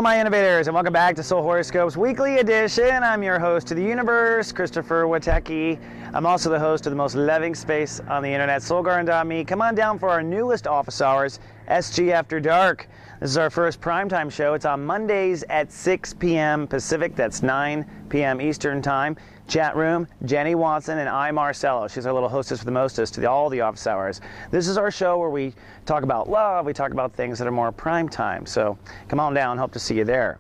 Hello, my innovators, and welcome back to Soul Horoscopes Weekly Edition. I'm your host to the universe, Christopher Witecki. I'm also the host of the most loving space on the internet, soulgarden.me. Come on down for our newest office hours, SG After Dark. This is our first primetime show. It's on Mondays at 6 p.m. Pacific. That's 9 p.m. Eastern Time. Chat room, Jenny Watson and I, Marcello. She's our little hostess for the mostest to all the office hours. This is our show where we talk about love. We talk about things that are more prime time. So come on down. Hope to see you there.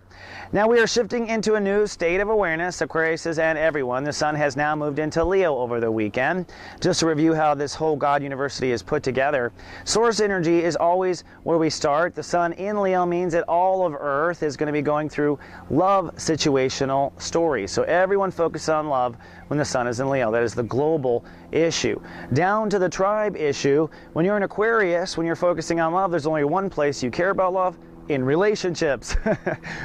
Now we are shifting into a new state of awareness, Aquariuses and everyone. The sun has now moved into Leo over the weekend. Just to review how this whole God University is put together, source energy is always where we start. The sun in Leo means that all of Earth is going to be going through love situational stories. So everyone focuses on love when the sun is in Leo. That is the global issue. Down to the tribe issue, when you're in Aquarius, when you're focusing on love, there's only one place you care about love: in relationships,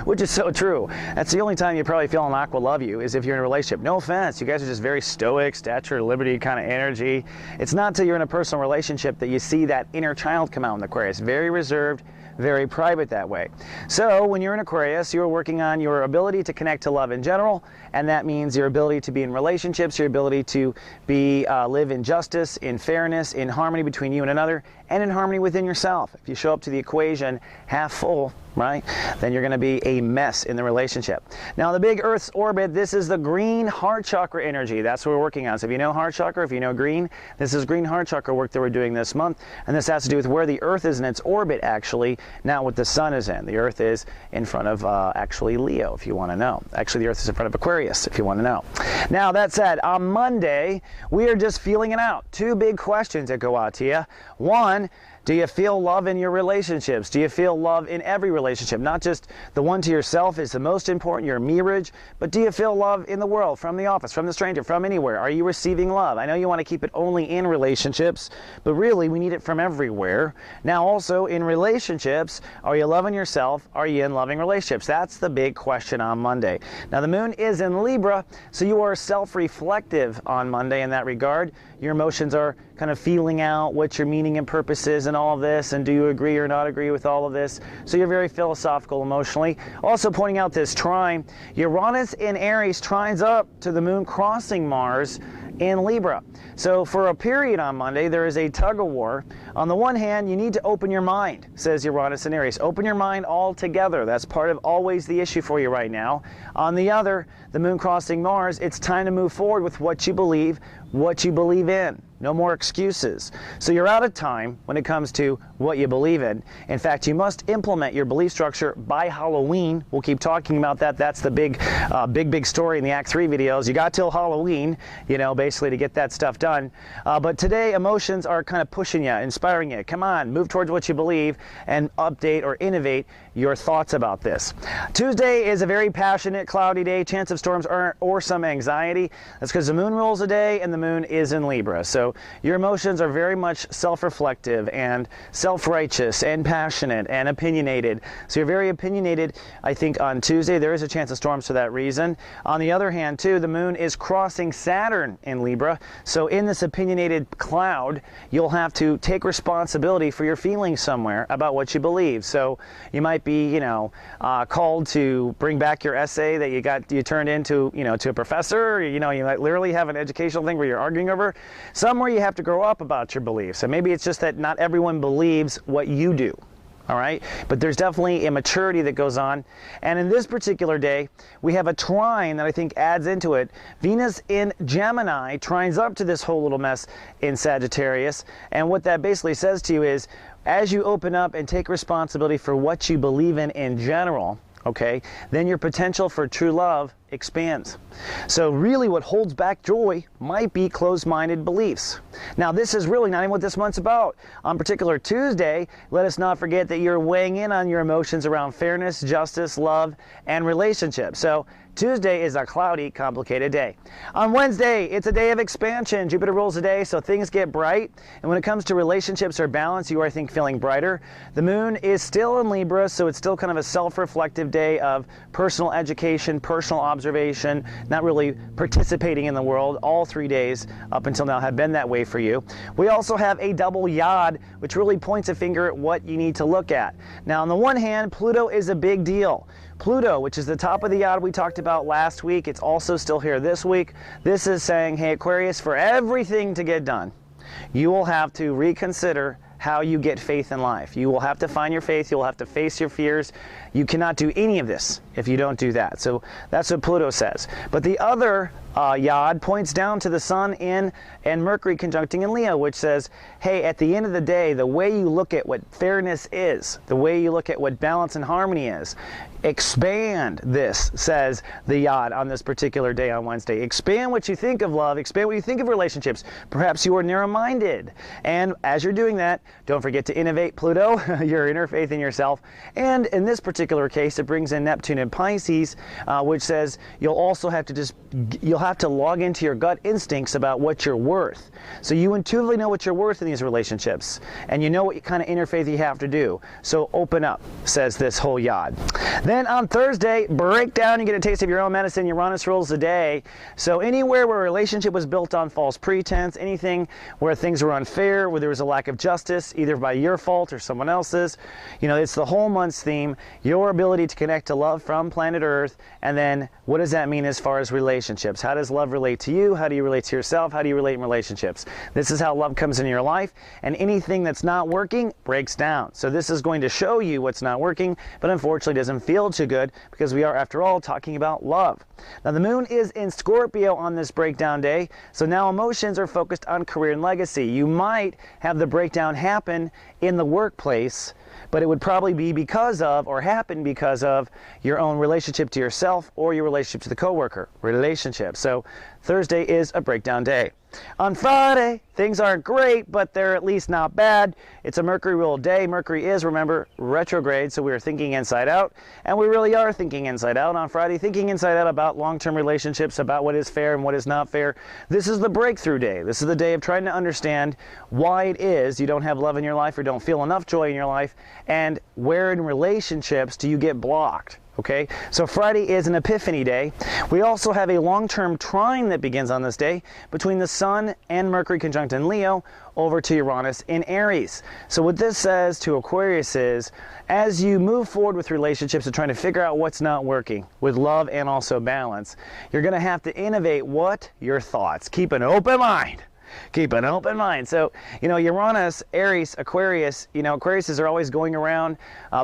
which is so true. That's the only time you probably feel an aqua love you, is if you're in a relationship. No offense, you guys are just very stoic, stature, liberty kind of energy. It's not till you're in a personal relationship that you see that inner child come out in Aquarius. Very reserved, very private that way. So when you're in Aquarius, you're working on your ability to connect to love in general, and that means your ability to be in relationships, your ability to be live in justice, in fairness, in harmony between you and another, and in harmony within yourself. If you show up to the equation half full, right, then you're going to be a mess in the relationship. Now, the big Earth's orbit, this is the green heart chakra energy. That's what we're working on. So if you know heart chakra, if you know green, this is green heart chakra work that we're doing this month. And this has to do with where the Earth is in its orbit, actually, not what the sun is in. The Earth is in front of, actually, Leo, if you want to know. Actually, the Earth is in front of Aquarius, if you want to know. Now, that said, on Monday, we are just feeling it out. Two big questions that go out to you. One, do you feel love in your relationships? Do you feel love in every relationship? Not just the one to yourself is the most important, your marriage, but do you feel love in the world, from the office, from the stranger, from anywhere? Are you receiving love? I know you want to keep it only in relationships, but really we need it from everywhere. Now also in relationships, are you loving yourself? Are you in loving relationships? That's the big question on Monday. Now the moon is in Libra, so you are self-reflective on Monday in that regard. Your emotions are kind of feeling out what your meaning and purpose is and all of this, and do you agree or not agree with all of this? So you're very philosophical emotionally. Also pointing out this trine, Uranus in Aries trines up to the moon crossing Mars in Libra. So for a period on Monday, there is a tug of war. On the one hand, you need to open your mind, says Uranus in Aries. Open your mind altogether. That's part of always the issue for you right now. On the other, the moon crossing Mars, it's time to move forward with what you believe in. No more excuses. So you're out of time when it comes to what you believe in. In fact, you must implement your belief structure by Halloween. We'll keep talking about that. That's the big story in the Act 3 videos. You got till Halloween, you know, basically to get that stuff done. But today, emotions are kind of pushing you, inspiring you. Come on, move towards what you believe and update or innovate your thoughts about this. Tuesday is a very passionate, cloudy day. Chance of storms or some anxiety. That's because the moon rules the day and the moon is in Libra. So your emotions are very much self-reflective and self-righteous and passionate and opinionated. So you're very opinionated, I think, on Tuesday. There is a chance of storms for that reason. On the other hand, too, the moon is crossing Saturn in Libra. So in this opinionated cloud, you'll have to take responsibility for your feelings somewhere about what you believe. So you might be, you know, called to bring back your essay that you turned into, you know, to a professor. You know, you might literally have an educational thing where you're arguing over. Somewhere you have to grow up about your beliefs. And maybe it's just that not everyone believes what you do. All right? But there's definitely a maturity that goes on. And in this particular day, we have a trine that I think adds into it. Venus in Gemini trines up to this whole little mess in Sagittarius. And what that basically says to you is, as you open up and take responsibility for what you believe in general, okay, then your potential for true love expands. So really what holds back joy might be closed-minded beliefs. Now this is really not even what this month's about. On particular Tuesday, let us not forget that you're weighing in on your emotions around fairness, justice, love, and relationships. So Tuesday is a cloudy, complicated day. On Wednesday, it's a day of expansion. Jupiter rules the day, so things get bright. And when it comes to relationships or balance, you are, I think, feeling brighter. The moon is still in Libra, so it's still kind of a self-reflective day of personal education, personal observation, not really participating in the world. All 3 days up until now have been that way for you. We also have a double yod, which really points a finger at what you need to look at. Now, on the one hand, Pluto is a big deal. Pluto, which is the top of the yod we talked about last week, it's also still here this week. This is saying, hey Aquarius, for everything to get done, you will have to reconsider how you get faith in life. You will have to find your faith. You will have to face your fears. You cannot do any of this if you don't do that. So that's what Pluto says. But the other yod points down to the Sun in and Mercury conjuncting in Leo, which says, hey, at the end of the day, the way you look at what fairness is, the way you look at what balance and harmony is, expand this, says the yod on this particular day on Wednesday. Expand what you think of love, expand what you think of relationships. Perhaps you are narrow-minded. And as you're doing that, don't forget to innovate, Pluto, your inner faith in yourself. And in this particular case, it brings in Neptune and Pisces, which says you'll also have to you'll have to log into your gut instincts about what you're worth. So you intuitively know what you're worth in these relationships, and you know what kind of inner faith you have to do. So open up, says this whole yod. Then on Thursday, breakdown, you get a taste of your own medicine. Uranus rules the day. So anywhere where a relationship was built on false pretense, anything where things were unfair, where there was a lack of justice, either by your fault or someone else's, you know, it's the whole month's theme, your ability to connect to love from planet Earth, and then what does that mean as far as relationships? How does love relate to you? How do you relate to yourself? How do you relate in relationships? This is how love comes into your life, and anything that's not working breaks down. So this is going to show you what's not working, but unfortunately doesn't feel too good because we are, after all, talking about love. Now the moon is in Scorpio on this breakdown day, so now emotions are focused on career and legacy. You might have the breakdown happen in the workplace, but it would probably be because of, or happen because of, your own relationship to yourself or your relationship to the coworker. Relationship. So Thursday is a breakdown day. On Friday, things aren't great, but they're at least not bad. It's a Mercury ruled day. Mercury is, remember, retrograde, so we're thinking inside out, and we really are thinking inside out on Friday, thinking inside out about long-term relationships, about what is fair and what is not fair. This is the breakthrough day. This is the day of trying to understand why it is you don't have love in your life or don't feel enough joy in your life, and where in relationships do you get blocked. Okay, so Friday is an epiphany day. We also have a long-term trine that begins on this day between the Sun and Mercury conjunct in Leo over to Uranus in Aries. So what this says to Aquarius is, as you move forward with relationships and trying to figure out what's not working with love and also balance, you're going to have to innovate what? Your thoughts. Keep an open mind. Keep an open mind. So, you know, Uranus, Aries, Aquarius, you know, Aquariuses are always going around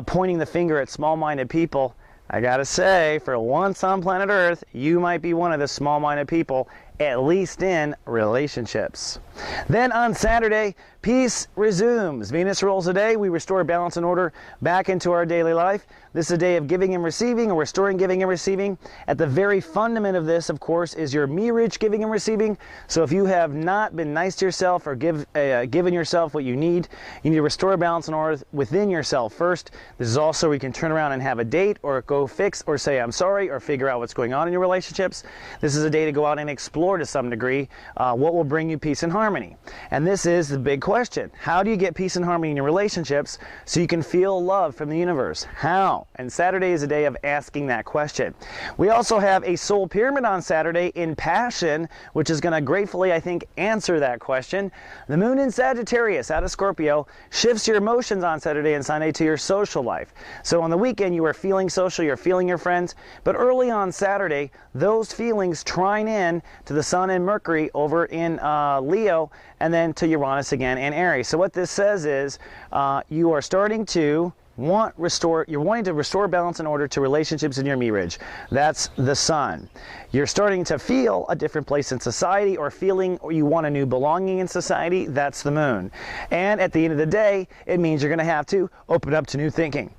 pointing the finger at small-minded people. I gotta say, for once on planet Earth, you might be one of the small-minded people, at least in relationships. Then on Saturday, peace resumes. Venus rules the day. We restore balance and order back into our daily life. This is a day of giving and receiving, or restoring giving and receiving. At the very fundament of this, of course, is your mirage giving and receiving. So if you have not been nice to yourself or given yourself what you need to restore balance and order within yourself first. This is also where you can turn around and have a date, or go fix, or say I'm sorry, or figure out what's going on in your relationships. This is a day to go out and explore to some degree what will bring you peace and harmony. And this is the big question. How do you get peace and harmony in your relationships so you can feel love from the universe? How? And Saturday is a day of asking that question. We also have a soul pyramid on Saturday in passion, which is going to gratefully, I think, answer that question. The moon in Sagittarius out of Scorpio shifts your emotions on Saturday and Sunday to your social life. So on the weekend you are feeling social, you're feeling your friends, but early on Saturday those feelings trine in to the Sun and Mercury over in Leo, and then to Uranus again in Aries. So what this says is you are starting to you're wanting to restore balance and order to relationships in your mirage. That's the Sun. You're starting to feel a different place in society, or feeling or you want a new belonging in society. That's the Moon. And at the end of the day, it means you're going to have to open up to new thinking.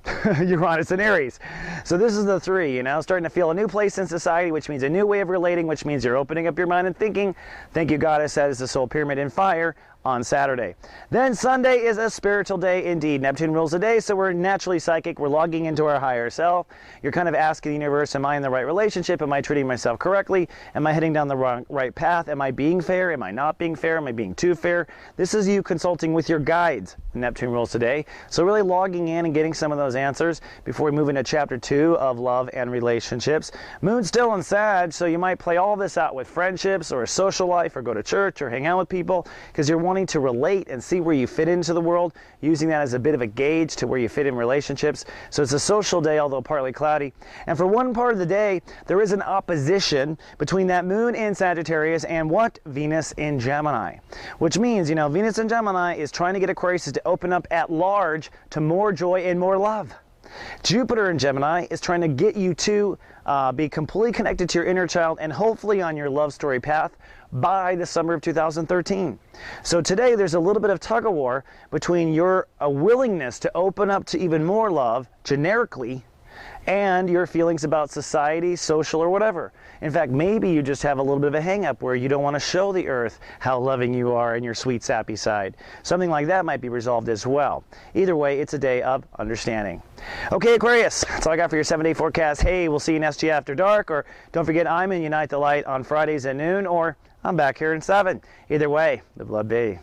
Uranus and Aries. So this is the three, you know, starting to feel a new place in society, which means a new way of relating, which means you're opening up your mind and thinking. Thank you, Goddess. That is the soul pyramid in fire on Saturday. Then Sunday is a spiritual day indeed. Neptune rules the day, so we're naturally psychic. We're logging into our higher self. You're kind of asking the universe, am I in the right relationship? Am I treating myself correctly? Am I heading down the right path? Am I being fair? Am I not being fair? Am I being too fair? This is you consulting with your guides. Neptune rules today. So really logging in and getting some of those answers before we move into chapter 2 of love and relationships. Moon's still in Sag, so you might play all this out with friendships or a social life, or go to church or hang out with people, because you're wanting wanting to relate and see where you fit into the world, using that as a bit of a gauge to where you fit in relationships. So it's a social day, although partly cloudy. And for one part of the day, there is an opposition between that moon in Sagittarius and what? Venus in Gemini. Which means, you know, Venus in Gemini is trying to get Aquarius to open up at large to more joy and more love. Jupiter in Gemini is trying to get you to be completely connected to your inner child and hopefully on your love story path by the summer of 2013. So today there's a little bit of tug of war between your willingness to open up to even more love generically and your feelings about society, social, or whatever. In fact, maybe you just have a little bit of a hang-up where you don't want to show the earth how loving you are and your sweet, sappy side. Something like that might be resolved as well. Either way, it's a day of understanding. Okay, Aquarius, that's all I got for your 7-day forecast. Hey, we'll see you in SG After Dark, or don't forget I'm in Unite the Light on Fridays at noon, or I'm back here in 7. Either way, the blood be.